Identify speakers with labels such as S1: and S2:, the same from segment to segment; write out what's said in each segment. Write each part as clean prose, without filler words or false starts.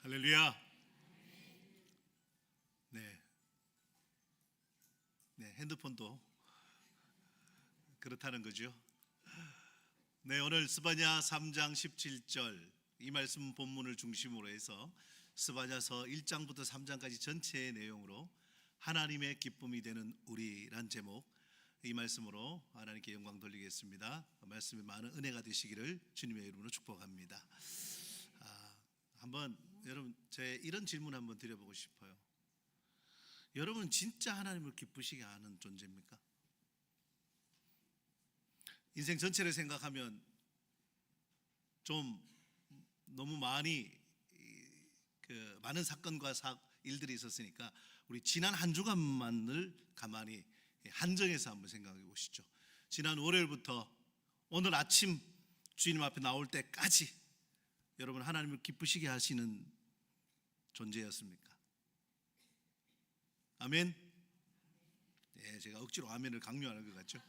S1: 할렐루야. 네, 핸드폰도 그렇다는 거죠. 네, 오늘 스바냐 3장 17절 이 말씀 본문을 중심으로 해서 스바냐서 1장부터 3장까지 전체의 내용으로 하나님의 기쁨이 되는 우리란 제목, 이 말씀으로 하나님께 영광 돌리겠습니다. 말씀이 많은 은혜가 되시기를 주님의 이름으로 축복합니다. 한번 여러분 제 이런 질문 한번 드려보고 싶어요. 여러분 진짜 하나님을 기쁘시게 하는 존재입니까? 인생 전체를 생각하면 좀 너무 많은 사건과 일들이 있었으니까 우리 지난 한 주간만을 가만히 한정해서 한번 생각해 보시죠. 지난 월요일부터 오늘 아침 주님 앞에 나올 때까지 여러분 하나님을 기쁘시게 하시는 존재였습니까? 아멘. 예, 제가 억지로 아멘을 강요하는 것 같죠?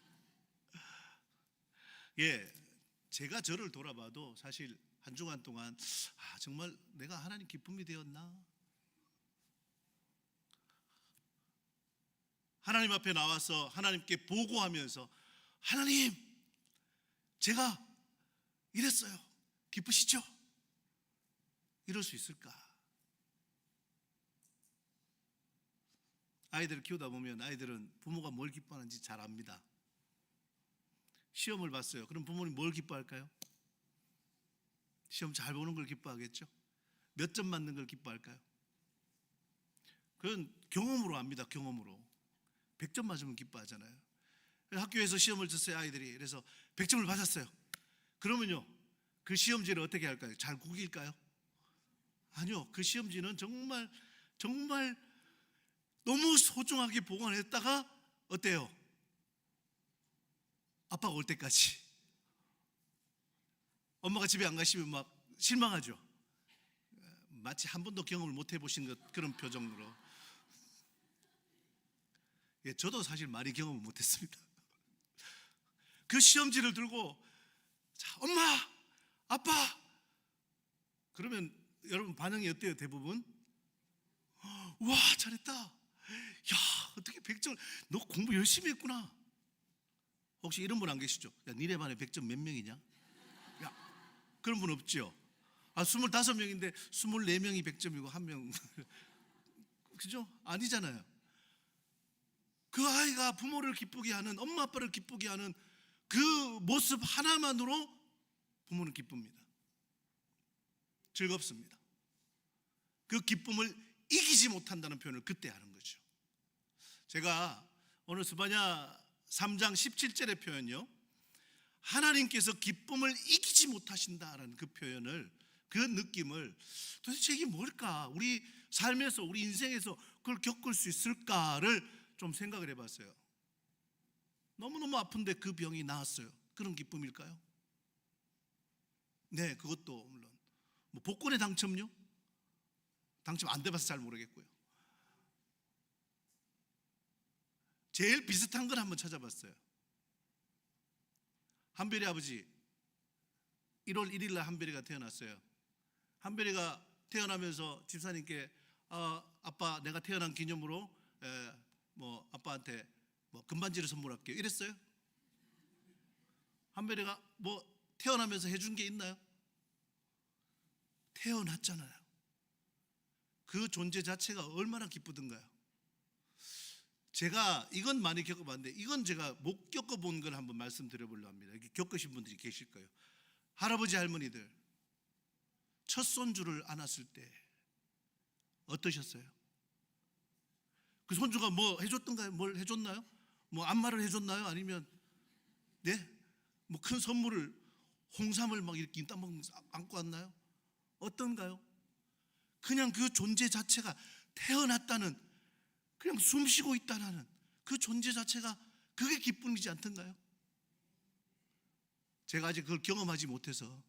S1: 예, 제가 저를 돌아봐도 사실 한 주간 동안 정말 내가 하나님 기쁨이 되었나? 하나님 앞에 나와서 하나님께 보고하면서 하나님, 제가 이랬어요. 기쁘시죠? 이럴 수 있을까? 아이들을 키우다 보면 아이들은 부모가 뭘 기뻐하는지 잘 압니다. 시험을 봤어요. 그럼 부모님 뭘 기뻐할까요? 시험 잘 보는 걸 기뻐하겠죠? 몇 점 맞는 걸 기뻐할까요? 그건 경험으로 압니다. 경험으로 100점 맞으면 기뻐하잖아요. 학교에서 시험을 쳤어요. 아이들이. 그래서 100점을 받았어요. 그러면요, 그 시험지를 어떻게 할까요? 잘 구길까요? 아니요, 그 시험지는 정말 너무 소중하게 보관했다가 어때요? 아빠가 올 때까지. 엄마가 집에 안 가시면 막 실망하죠. 마치 한 번도 경험을 못 해보신 것, 그런 표정으로. 예, 저도 사실 많이 경험을 못 했습니다. 그 시험지를 들고 자, 엄마, 아빠, 그러면 여러분 반응이 어때요? 대부분 와, 잘했다. 야, 어떻게 100점, 너 공부 열심히 했구나. 혹시 이런 분 안 계시죠? 야, 니네 반에 100점 몇 명이냐? 야, 그런 분 없죠? 25명인데 24명이 100점이고 1명 그죠? 아니잖아요. 그 아이가 부모를 기쁘게 하는, 엄마 아빠를 기쁘게 하는 그 모습 하나만으로 부모는 기쁩니다. 즐겁습니다. 그 기쁨을 이기지 못한다는 표현을 그때 하는 거죠. 제가 오늘 스바냐 3장 17절의 표현요, 하나님께서 기쁨을 이기지 못하신다라는 그 표현을, 그 느낌을 도대체 이게 뭘까? 우리 삶에서, 우리 인생에서 그걸 겪을 수 있을까를 좀 생각을 해봤어요. 너무너무 아픈데 그 병이 나았어요. 그런 기쁨일까요? 네, 그것도 물론. 복권에 당첨요? 당첨 안 돼봐서 잘 모르겠고요. 제일 비슷한 걸 한번 찾아봤어요. 한별이 아버지, 1월 1일 날 한별이가 태어났어요. 한별이가 태어나면서 집사님께 아빠, 내가 태어난 기념으로 아빠한테 금반지를 선물할게요, 이랬어요? 한별이가 태어나면서 해준 게 있나요? 태어났잖아요. 그 존재 자체가 얼마나 기쁘던가요? 제가 이건 많이 겪어봤는데, 이건 제가 못 겪어본 걸 한번 말씀드려보려고 합니다. 겪으신 분들이 계실 거예요. 할아버지 할머니들 첫 손주를 안았을 때 어떠셨어요? 그 손주가 뭐 해줬던가요? 뭘 해줬나요? 안마를 해줬나요? 아니면 큰 선물을, 홍삼을 막 이렇게 인따먹 안고 왔나요? 어떤가요? 그냥 그 존재 자체가, 태어났다는, 그냥 숨쉬고 있다는 그 존재 자체가, 그게 기쁨이지 않던가요? 제가 아직 그걸 경험하지 못해서,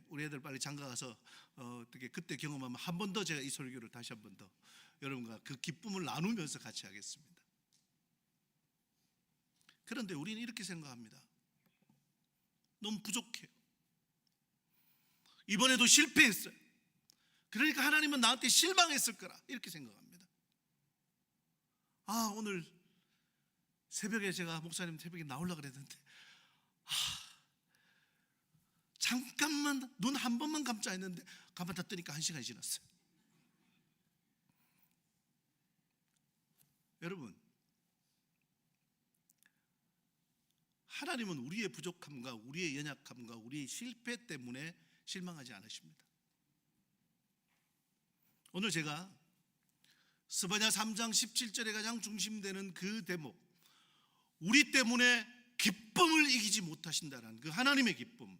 S1: 우리 애들 빨리 장가 가서 어떻게 그때 경험하면 한 번 더 제가 이 설교를 다시 한 번 더 여러분과 그 기쁨을 나누면서 같이 하겠습니다. 그런데 우리는 이렇게 생각합니다. 너무 부족해요. 이번에도 실패했어요. 그러니까 하나님은 나한테 실망했을 거라 이렇게 생각합니다. 오늘 새벽에 제가 목사님 새벽에 나오려고 그랬는데 잠깐만 눈 한 번만 감자 했는데 가만 닫더니까 1시간이 지났어요. 여러분, 하나님은 우리의 부족함과 우리의 연약함과 우리의 실패 때문에 실망하지 않으십니다. 오늘 제가 스바냐 3장 17절에 가장 중심되는 그 대목, 우리 때문에 기쁨을 이기지 못하신다는 그 하나님의 기쁨,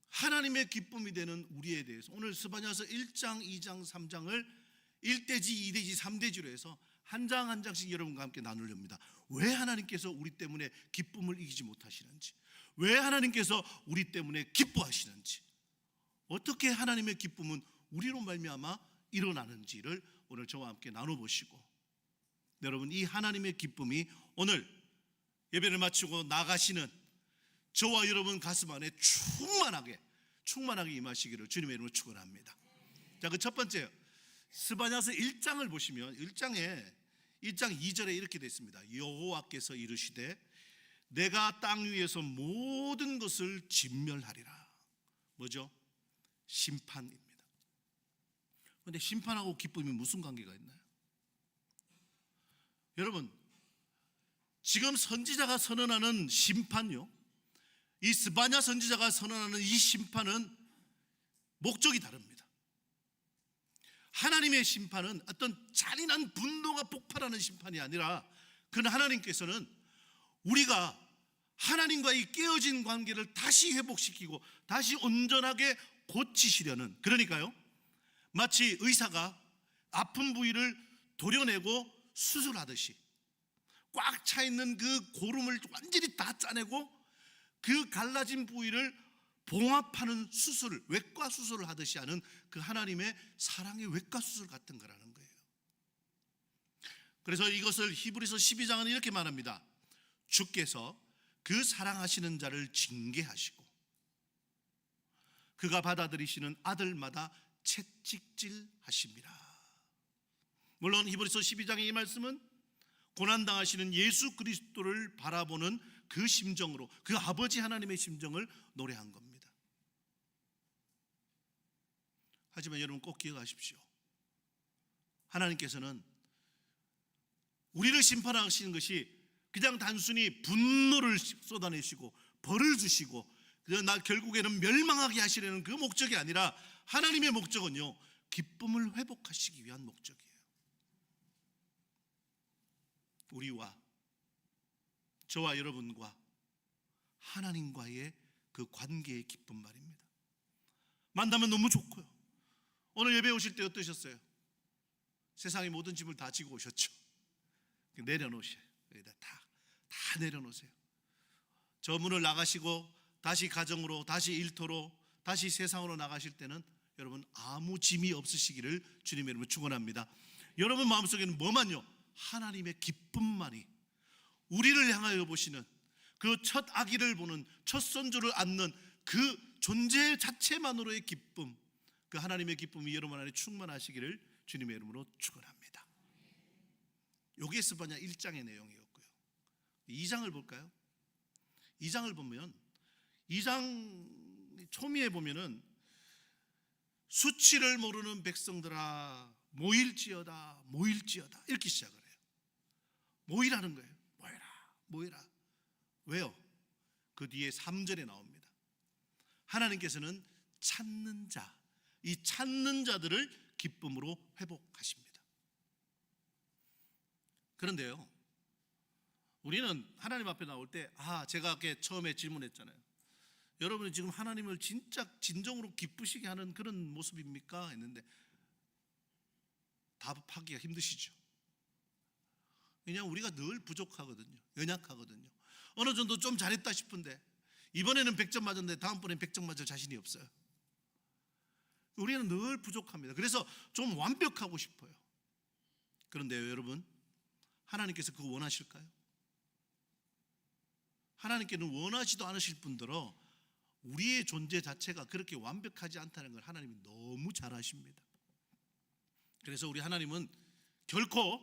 S1: 하나님의 기쁨이 되는 우리에 대해서 오늘 스바냐서 1장, 2장, 3장을 1대지, 2대지, 3대지로 해서 한 장 한 장씩 여러분과 함께 나누렵니다. 왜 하나님께서 우리 때문에 기쁨을 이기지 못하시는지, 왜 하나님께서 우리 때문에 기뻐하시는지, 어떻게 하나님의 기쁨은 우리로 말미암아 일어나는지를 오늘 저와 함께 나눠보시고, 여러분 이 하나님의 기쁨이 오늘 예배를 마치고 나가시는 저와 여러분 가슴 안에 충만하게 임하시기를 주님의 이름으로 축원합니다. 자, 그 첫 번째 스바냐서 1장을 보시면 1장 2절에 이렇게 되어 있습니다. 여호와께서 이르시되 내가 땅 위에서 모든 것을 진멸하리라. 뭐죠? 심판입니다. 그런데 심판하고 기쁨이 무슨 관계가 있나요? 여러분, 지금 선지자가 선언하는 심판요, 이 스바냐 선지자가 선언하는 이 심판은 목적이 다릅니다. 하나님의 심판은 어떤 잔인한 분노가 폭발하는 심판이 아니라, 그는 하나님께서는 우리가 하나님과의 깨어진 관계를 다시 회복시키고 다시 온전하게 고치시려는, 그러니까요 마치 의사가 아픈 부위를 도려내고 수술하듯이 꽉 차 있는 그 고름을 완전히 다 짜내고 그 갈라진 부위를 봉합하는 수술을, 외과 수술을 하듯이 하는 그 하나님의 사랑의 외과 수술 같은 거라는 거예요. 그래서 이것을 히브리서 12장은 이렇게 말합니다. 주께서 그 사랑하시는 자를 징계하시고 그가 받아들이시는 아들마다 채찍질 하십니다. 물론 히브리서 12장의 이 말씀은 고난당하시는 예수 그리스도를 바라보는 그 심정으로, 그 아버지 하나님의 심정을 노래한 겁니다. 하지만 여러분 꼭 기억하십시오. 하나님께서는 우리를 심판하시는 것이 그냥 단순히 분노를 쏟아내시고 벌을 주시고 결국에는 멸망하게 하시려는 그 목적이 아니라, 하나님의 목적은요 기쁨을 회복하시기 위한 목적이에요. 우리와 저와 여러분과 하나님과의 그 관계의 기쁨 말입니다. 만나면 너무 좋고요. 오늘 예배 오실 때 어떠셨어요? 세상의 모든 짐을 다 지고 오셨죠? 내려놓으세요. 여기다 다 내려놓으세요. 저 문을 나가시고 다시 가정으로, 다시 일터로, 다시 세상으로 나가실 때는 여러분 아무 짐이 없으시기를 주님의 이름으로 축원합니다. 여러분 마음속에는 뭐만요? 하나님의 기쁨만이, 우리를 향하여 보시는 그 첫 아기를 보는, 첫 손주를 안는 그 존재 자체만으로의 기쁨, 그 하나님의 기쁨이 여러분 안에 충만하시기를 주님의 이름으로 축원합니다. 요게 스바냐 1장의 내용이었고요. 2장을 볼까요? 2장을 보면 2장 초미에 보면은 수치를 모르는 백성들아 모일지어다 이렇게 시작을 해요. 모이라는 거예요. 모이라. 왜요? 그 뒤에 3절에 나옵니다. 하나님께서는 찾는 자, 이 찾는 자들을 기쁨으로 회복하십니다. 그런데요, 우리는 하나님 앞에 나올 때 제가 아까 처음에 질문했잖아요. 여러분이 지금 하나님을 진짜 진정으로 기쁘시게 하는 그런 모습입니까? 했는데 답하기가 힘드시죠. 왜냐하면 우리가 늘 부족하거든요. 연약하거든요. 어느 정도 좀 잘했다 싶은데 이번에는 100점 맞았는데 다음번에는 100점 맞을 자신이 없어요. 우리는 늘 부족합니다. 그래서 좀 완벽하고 싶어요. 그런데요 여러분, 하나님께서 그거 원하실까요? 하나님께는 원하지도 않으실 뿐더러 우리의 존재 자체가 그렇게 완벽하지 않다는 걸 하나님이 너무 잘 아십니다. 그래서 우리 하나님은 결코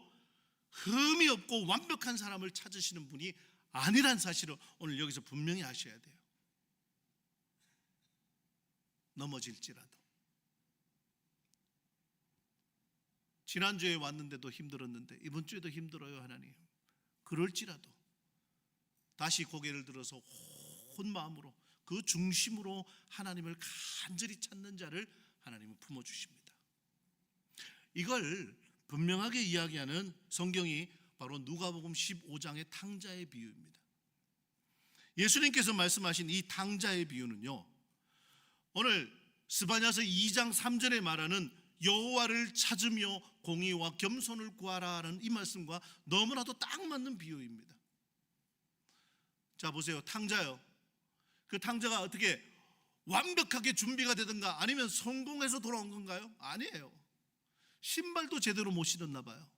S1: 흠이 없고 완벽한 사람을 찾으시는 분이 아니란 사실을 오늘 여기서 분명히 아셔야 돼요. 넘어질지라도. 지난주에 왔는데도 힘들었는데 이번 주에도 힘들어요 하나님. 그럴지라도 다시 고개를 들어서 온 마음으로 그 중심으로 하나님을 간절히 찾는 자를 하나님은 품어주십니다. 이걸 분명하게 이야기하는 성경이 바로 누가복음 15장의 탕자의 비유입니다. 예수님께서 말씀하신 이 탕자의 비유는요, 오늘 스바냐서 2장 3절에 말하는 여호와를 찾으며 공의와 겸손을 구하라는 이 말씀과 너무나도 딱 맞는 비유입니다. 자 보세요. 탕자요. 그 탕자가 어떻게 완벽하게 준비가 되든가 아니면 성공해서 돌아온 건가요? 아니에요. 신발도 제대로 못 신었나 봐요.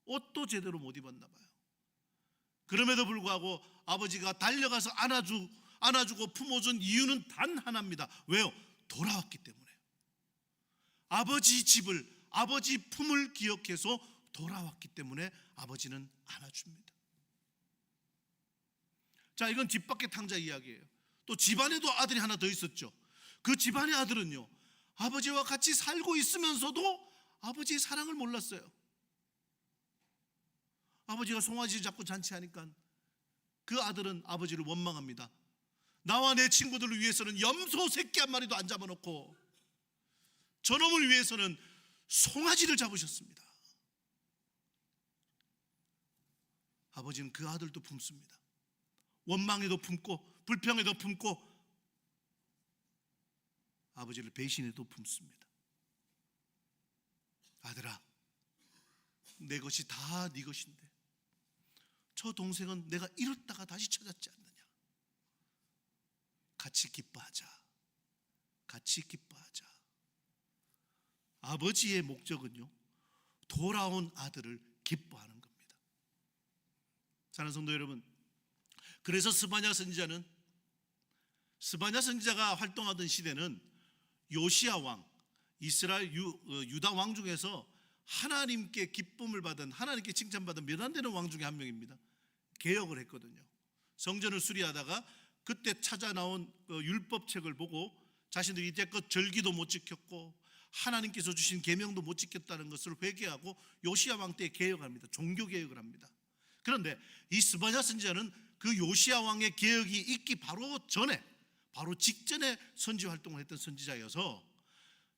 S1: 옷도 제대로 못 입었나 봐요. 그럼에도 불구하고 아버지가 달려가서 안아주고 품어준 이유는 단 하나입니다. 왜요? 돌아왔기 때문에. 아버지 집을, 아버지 품을 기억해서 돌아왔기 때문에 아버지는 안아줍니다. 자, 이건 뒷밖의 탕자 이야기예요. 또 집안에도 아들이 하나 더 있었죠. 그 집안의 아들은요, 아버지와 같이 살고 있으면서도 아버지의 사랑을 몰랐어요. 아버지가 송아지를 잡고 잔치하니까 그 아들은 아버지를 원망합니다. 나와 내 친구들을 위해서는 염소 새끼 한 마리도 안 잡아놓고 저놈을 위해서는 송아지를 잡으셨습니다. 아버지는 그 아들도 품습니다. 원망에도 품고 불평에도 품고 아버지를 배신해도 품습니다. 아들아, 내 것이 다 네 것인데 저 동생은 내가 잃었다가 다시 찾았지 않느냐. 같이 기뻐하자. 같이 기뻐하자. 아버지의 목적은요, 돌아온 아들을 기뻐하는 겁니다. 사랑하는 성도 여러분, 그래서 스바냐 선지자가 활동하던 시대는 요시야 왕, 이스라엘 유다 왕 중에서 하나님께 기쁨을 받은, 하나님께 칭찬받은 몇 안 되는 왕 중에 한 명입니다. 개혁을 했거든요. 성전을 수리하다가 그때 찾아 나온 율법책을 보고 자신들이 이제껏 절기도 못 지켰고 하나님께서 주신 계명도 못 지켰다는 것을 회개하고 요시야 왕 때 개혁합니다. 종교 개혁을 합니다. 그런데 이 스바냐 선지자는 그 요시야 왕의 개혁이 있기 바로 직전에 선지 활동을 했던 선지자여서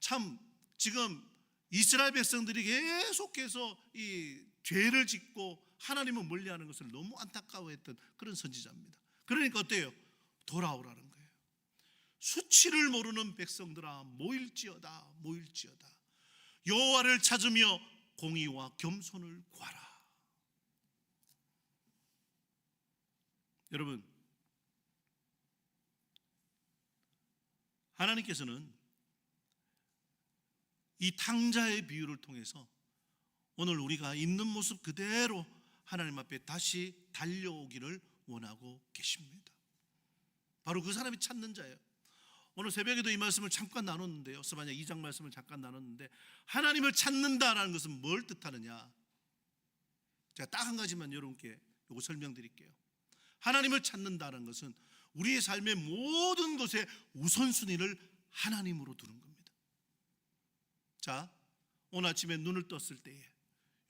S1: 참 지금 이스라엘 백성들이 계속해서 이 죄를 짓고 하나님을 멀리하는 것을 너무 안타까워했던 그런 선지자입니다. 그러니까 어때요? 돌아오라는 거예요. 수치를 모르는 백성들아 모일지어다. 여호와를 찾으며 공의와 겸손을 구하라. 여러분, 하나님께서는 이 탕자의 비유를 통해서 오늘 우리가 있는 모습 그대로 하나님 앞에 다시 달려오기를 원하고 계십니다. 바로 그 사람이 찾는 자예요. 오늘 새벽에도 이 말씀을 잠깐 나눴는데요. 스바냐 2장 말씀을 잠깐 나눴는데, 하나님을 찾는다라는 것은 뭘 뜻하느냐? 제가 딱 한 가지만 여러분께 이거 설명드릴게요. 하나님을 찾는다는 것은 우리의 삶의 모든 것의 우선순위를 하나님으로 두는 겁니다. 자, 오늘 아침에 눈을 떴을 때에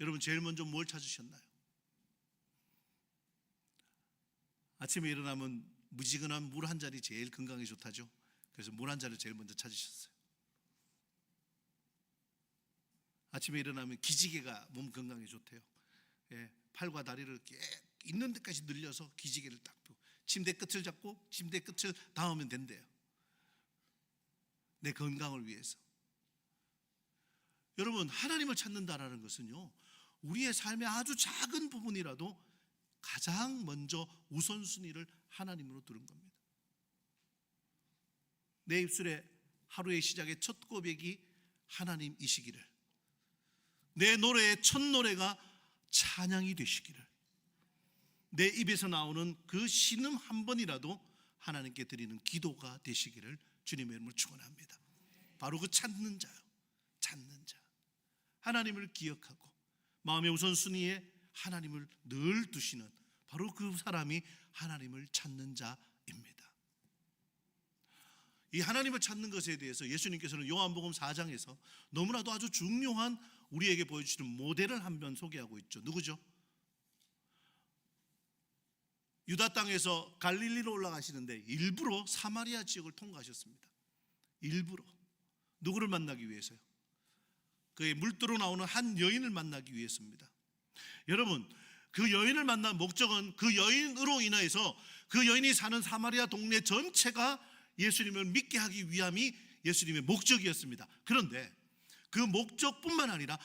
S1: 여러분 제일 먼저 뭘 찾으셨나요? 아침에 일어나면 무지근한 물 한 잔이 제일 건강에 좋다죠. 그래서 물 한 잔을 제일 먼저 찾으셨어요. 아침에 일어나면 기지개가 몸 건강에 좋대요. 예, 팔과 다리를 이렇게 있는 데까지 늘려서 기지개를 딱 펴고 침대 끝을 잡고 침대 끝을 닿으면 된대요. 내 건강을 위해서. 여러분, 하나님을 찾는다라는 것은요, 우리의 삶의 아주 작은 부분이라도 가장 먼저 우선순위를 하나님으로 두는 겁니다. 내 입술에 하루의 시작의 첫 고백이 하나님이시기를, 내 노래의 첫 노래가 찬양이 되시기를, 내 입에서 나오는 그 신음 한 번이라도 하나님께 드리는 기도가 되시기를 주님의 이름으로 축원합니다. 바로 그 찾는 자요. 찾는 자. 하나님을 기억하고 마음의 우선순위에 하나님을 늘 두시는 바로 그 사람이 하나님을 찾는 자입니다. 이 하나님을 찾는 것에 대해서 예수님께서는 요한복음 4장에서 너무나도 아주 중요한 우리에게 보여주시는 모델을 한 번 소개하고 있죠. 누구죠? 유다 땅에서 갈릴리로 올라가시는데 일부러 사마리아 지역을 통과하셨습니다. 일부러. 누구를 만나기 위해서요? 그의 물도로 나오는 한 여인을 만나기 위해서입니다. 여러분, 그 여인을 만난 목적은 그 여인으로 인해서 그 여인이 사는 사마리아 동네 전체가 예수님을 믿게 하기 위함이 예수님의 목적이었습니다. 그런데 그 목적뿐만 아니라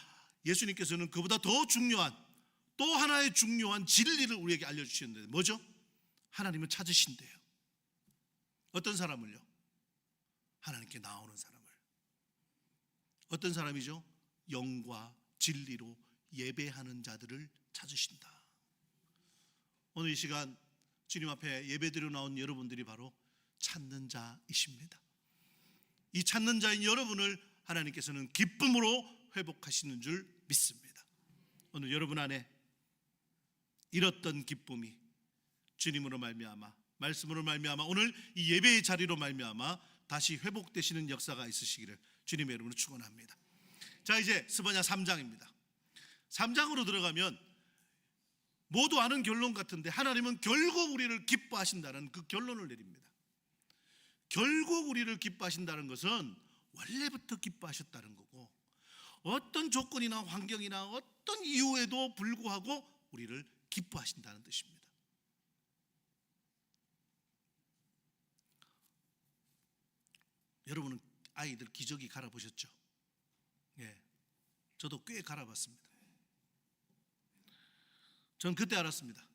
S1: 예수님께서는 그보다 더 중요한 또 하나의 중요한 진리를 우리에게 알려주시는데 뭐죠? 하나님을 찾으신대요. 어떤 사람을요? 하나님께 나오는 사람을. 어떤 사람이죠? 영과 진리로 예배하는 자들을 찾으신다. 오늘 이 시간 주님 앞에 예배드려 나온 여러분들이 바로 찾는 자이십니다. 이 찾는 자인 여러분을 하나님께서는 기쁨으로 회복하시는 줄 믿습니다. 오늘 여러분 안에 잃었던 기쁨이 주님으로 말미암아, 말씀으로 말미암아, 오늘 이 예배의 자리로 말미암아 다시 회복되시는 역사가 있으시기를 주님의 이름으로 축원합니다. 자, 이제 스바냐 3장입니다. 3장으로 들어가면 모두 아는 결론 같은데 하나님은 결국 우리를 기뻐하신다는 그 결론을 내립니다. 결국 우리를 기뻐하신다는 것은 원래부터 기뻐하셨다는 거고, 어떤 조건이나 환경이나 어떤 이유에도 불구하고 우리를 기뻐하신다는 뜻입니다. 여러분은 아이들 기저귀 갈아보셨죠? 예, 저도 꽤 갈아봤습니다. 전 그때 알았습니다.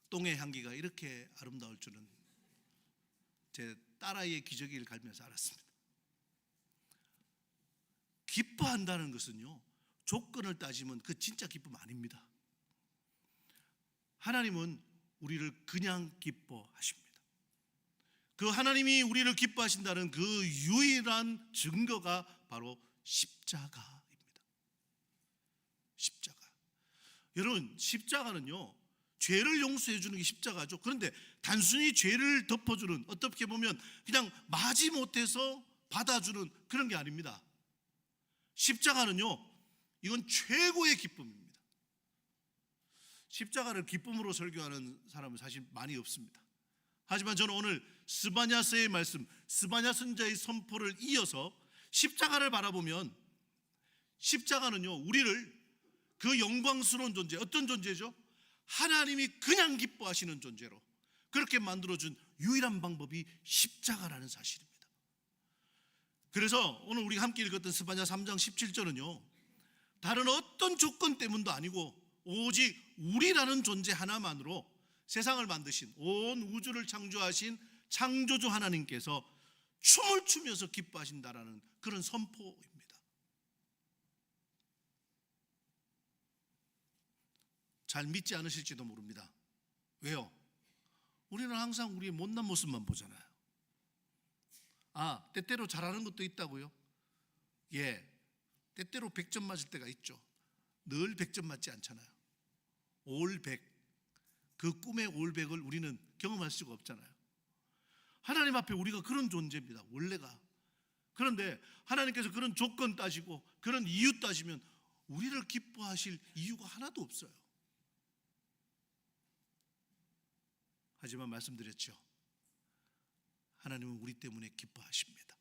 S1: 똥의 향기가 이렇게 아름다울 줄은 제 딸아이의 기저귀를 갈면서 알았습니다. 기뻐한다는 것은요, 조건을 따지면 그 진짜 기쁨 아닙니다. 하나님은 우리를 그냥 기뻐하십니다. 그 하나님이 우리를 기뻐하신다는 그 유일한 증거가 바로 십자가입니다. 십자가. 여러분, 십자가는요, 죄를 용서해 주는 게 십자가죠. 그런데 단순히 죄를 덮어주는, 어떻게 보면 그냥 마지못해서 받아주는 그런 게 아닙니다. 십자가는요, 이건 최고의 기쁨입니다. 십자가를 기쁨으로 설교하는 사람은 사실 많이 없습니다. 하지만 저는 오늘 스바냐서의 말씀, 스바냐 선자의 선포를 이어서 십자가를 바라보면, 십자가는요, 우리를 그 영광스러운 존재, 어떤 존재죠? 하나님이 그냥 기뻐하시는 존재로 그렇게 만들어준 유일한 방법이 십자가라는 사실입니다. 그래서 오늘 우리가 함께 읽었던 스바냐 3장 17절은요, 다른 어떤 조건 때문도 아니고 오직 우리라는 존재 하나만으로 세상을 만드신, 온 우주를 창조하신 창조주 하나님께서 춤을 추면서 기뻐하신다라는 그런 선포입니다. 잘 믿지 않으실지도 모릅니다. 왜요? 우리는 항상 우리의 못난 모습만 보잖아요. 아, 때때로 잘하는 것도 있다고요? 예, 때때로 100점 맞을 때가 있죠. 늘 100점 맞지 않잖아요. 올 100, 그 꿈의 올 100을 우리는 경험할 수가 없잖아요. 하나님 앞에 우리가 그런 존재입니다, 원래가. 그런데 하나님께서 그런 조건 따지고 그런 이유 따지면 우리를 기뻐하실 이유가 하나도 없어요. 하지만 말씀드렸죠, 하나님은 우리 때문에 기뻐하십니다.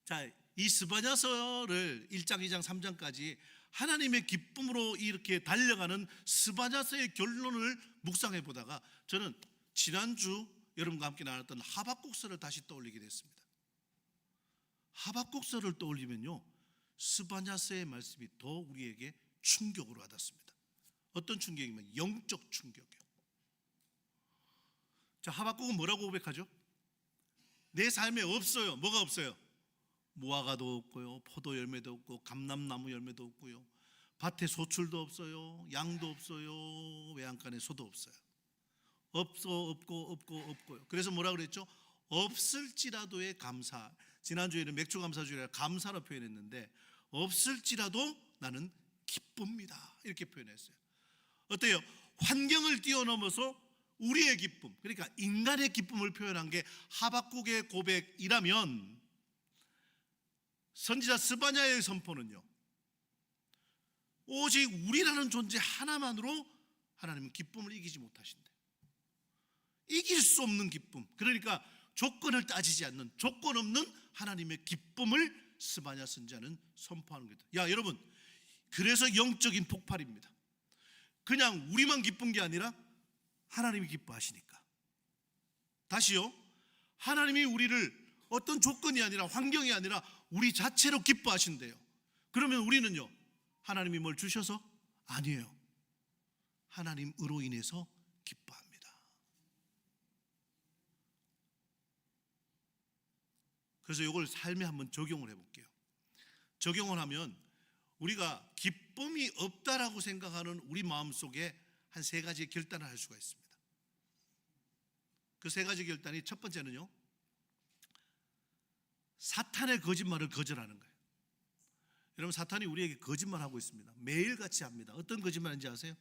S1: 자, 이 스바냐서를 1장, 2장, 3장까지 하나님의 기쁨으로 이렇게 달려가는 스바냐서의 결론을 묵상해 보다가 저는 지난주 여러분과 함께 나눴던 하박국서를 다시 떠올리게 됐습니다. 하박국서를 떠올리면요, 스바냐서의 말씀이 더 우리에게 충격으로 와닿습니다. 어떤 충격이면 영적 충격이요. 자, 하박국은 뭐라고 고백하죠? 내 삶에 없어요. 뭐가 없어요? 무화과도 없고요, 포도 열매도 없고, 감람나무 열매도 없고요, 밭에 소출도 없어요, 양도 없어요, 외양간에 소도 없어요. 없고요. 그래서 뭐라 그랬죠? 없을지라도의 감사. 지난주에는 맥주 감사주일이라 감사로 표현했는데 없을지라도 나는 기쁩니다. 이렇게 표현했어요. 어때요? 환경을 뛰어넘어서 우리의 기쁨, 그러니까 인간의 기쁨을 표현한 게 하박국의 고백이라면 선지자 스바냐의 선포는요, 오직 우리라는 존재 하나만으로 하나님은 기쁨을 이기지 못하신대. 이길 수 없는 기쁨, 그러니까 조건을 따지지 않는 조건 없는 하나님의 기쁨을 스바냐 선지자는 선포하는 거다. 야 여러분, 그래서 영적인 폭발입니다. 그냥 우리만 기쁜 게 아니라 하나님이 기뻐하시니까. 다시요, 하나님이 우리를 어떤 조건이 아니라 환경이 아니라 우리 자체로 기뻐하신대요. 그러면 우리는요, 하나님이 뭘 주셔서? 아니에요. 하나님으로 인해서 기뻐합니다. 그래서 이걸 삶에 한번 적용을 해볼게요. 적용을 하면 우리가 기쁨이 없다라고 생각하는 우리 마음속에 한 세 가지 결단을 할 수가 있습니다. 그 세 가지 결단이, 첫 번째는요, 사탄의 거짓말을 거절하는 거예요. 여러분, 사탄이 우리에게 거짓말하고 있습니다. 매일같이 합니다. 어떤 거짓말인지 아세요?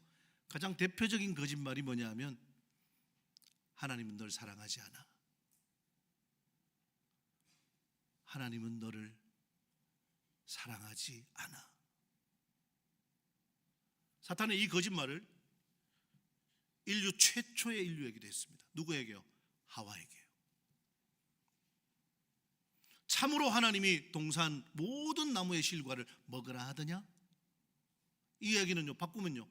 S1: 가장 대표적인 거짓말이 뭐냐 하면, 하나님은 널 사랑하지 않아. 하나님은 너를 사랑하지 않아. 사탄은 이 거짓말을 인류 최초의 인류에게도 했습니다. 누구에게요? 하와에게요. 참으로 하나님이 동산 모든 나무의 실과를 먹으라 하더냐? 이 얘기는요, 바꾸면요,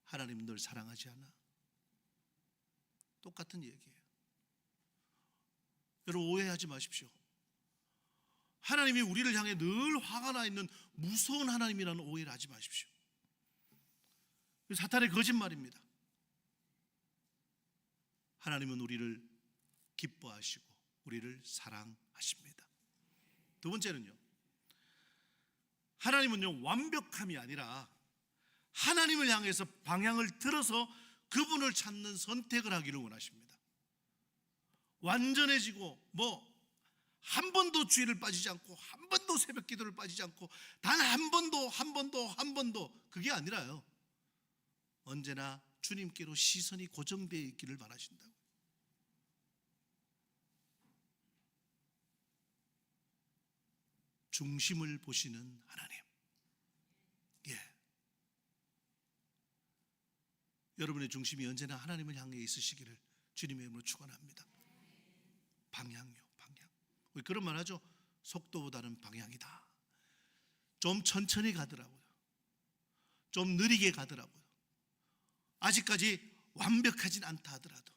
S1: 하나님은 널 사랑하지 않아. 똑같은 얘기예요. 여러분, 오해하지 마십시오. 하나님이 우리를 향해 늘 화가 나 있는 무서운 하나님이라는 오해를 하지 마십시오. 사탄의 거짓말입니다. 하나님은 우리를 기뻐하시고 우리를 사랑하십니다. 두 번째는요, 하나님은요, 완벽함이 아니라 하나님을 향해서 방향을 틀어서 그분을 찾는 선택을 하기를 원하십니다. 완전해지고 한 번도 주일을 빠지지 않고 한 번도 새벽 기도를 빠지지 않고 단 한 번도 그게 아니라요, 언제나 주님께로 시선이 고정되어 있기를 바라신다고. 중심을 보시는 하나님. 여러분의 중심이 언제나 하나님을 향해 있으시기를 주님의 이름으로 축원합니다. 방향. 우리 그런 말 하죠. 속도보다는 방향이다. 좀 천천히 가더라고요. 좀 느리게 가더라고요. 아직까지 완벽하진 않다 하더라도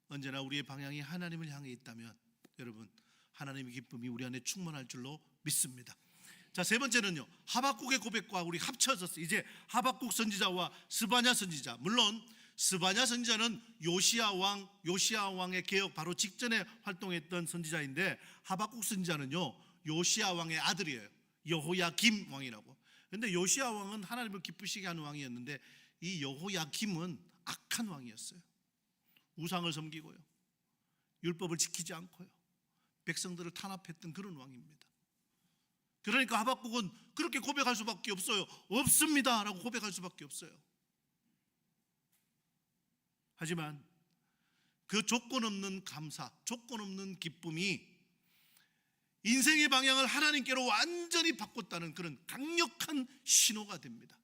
S1: 언제나 우리의 방향이 하나님을 향해 있다면 여러분, 하나님의 기쁨이 우리 안에 충만할 줄로 믿습니다. 자, 세 번째는요, 하박국의 고백과 우리 합쳐졌어요. 이제 하박국 선지자와 스바냐 선지자, 물론 스바냐 선지자는 요시야 왕의 개혁 바로 직전에 활동했던 선지자인데, 하박국 선지자는요, 요시야 왕의 아들이에요. 여호야김 왕이라고. 그런데 요시야 왕은 하나님을 기쁘시게 하는 왕이었는데, 이 여호야김은 악한 왕이었어요. 우상을 섬기고요, 율법을 지키지 않고요, 백성들을 탄압했던 그런 왕입니다. 그러니까 하박국은 그렇게 고백할 수밖에 없어요. 없습니다 라고 고백할 수밖에 없어요. 하지만 그 조건 없는 감사, 조건 없는 기쁨이 인생의 방향을 하나님께로 완전히 바꿨다는 그런 강력한 신호가 됩니다.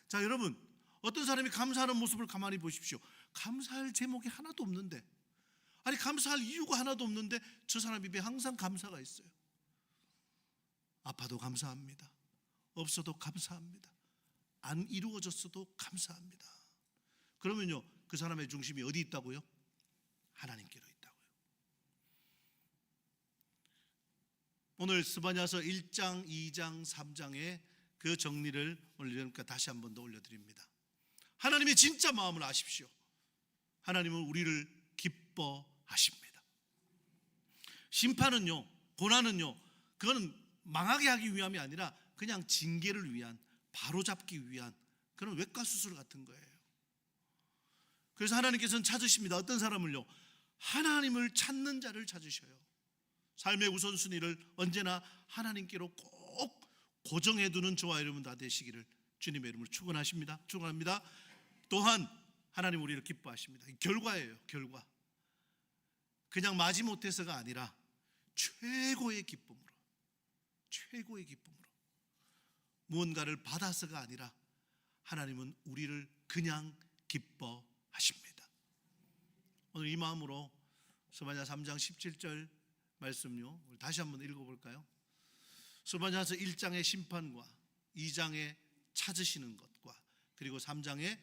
S1: 자, 여러분, 어떤 사람이 감사하는 모습을 가만히 보십시오. 감사할 제목이 하나도 없는데, 아니 감사할 이유가 하나도 없는데 저 사람 입에 항상 감사가 있어요. 아파도 감사합니다. 없어도 감사합니다. 안 이루어졌어도 감사합니다. 그러면요, 그 사람의 중심이 어디 있다고요? 하나님께로 있다고요. 오늘 스바냐서 1장, 2장, 3장의 그 정리를 오늘 다시 한 번 더 올려드립니다. 하나님의 진짜 마음을 아십시오. 하나님은 우리를 기뻐하십니다. 심판은요, 고난은요, 그거는 망하게 하기 위함이 아니라 그냥 징계를 위한, 바로잡기 위한 그런 외과 수술 같은 거예요. 그래서 하나님께서는 찾으십니다. 어떤 사람을요? 하나님을 찾는 자를 찾으셔요. 삶의 우선순위를 언제나 하나님께로 꼭 고정해두는 저와 여러분 다 되시기를 주님의 이름으로 축원하십니다. 축원합니다. 또한 하나님 우리를 기뻐하십니다. 결과예요. 결과. 그냥 마지못해서가 아니라 최고의 기쁨으로, 최고의 기쁨으로, 무언가를 받아서가 아니라 하나님은 우리를 그냥 기뻐하십니다. 오늘 이 마음으로 스바냐 3장 17절 말씀요 다시 한번 읽어볼까요? 스바냐서 1장의 심판과 2장의 찾으시는 것과 그리고 3장의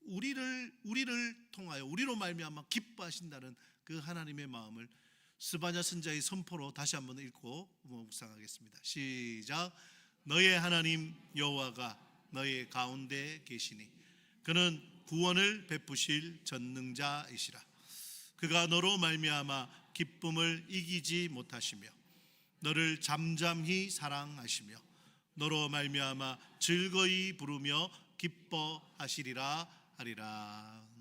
S1: 우리를 통하여 우리로 말미암아 기뻐하신다는 그 하나님의 마음을 스바냐 선자의 선포로 다시 한번 읽고 묵상하겠습니다. 시작. 너의 하나님 여호와가 너의 가운데 계시니 그는 구원을 베푸실 전능자이시라. 그가 너로 말미암아 기쁨을 이기지 못하시며 너를 잠잠히 사랑하시며 너로 말미암아 즐거이 부르며 기뻐하시리라 하리라.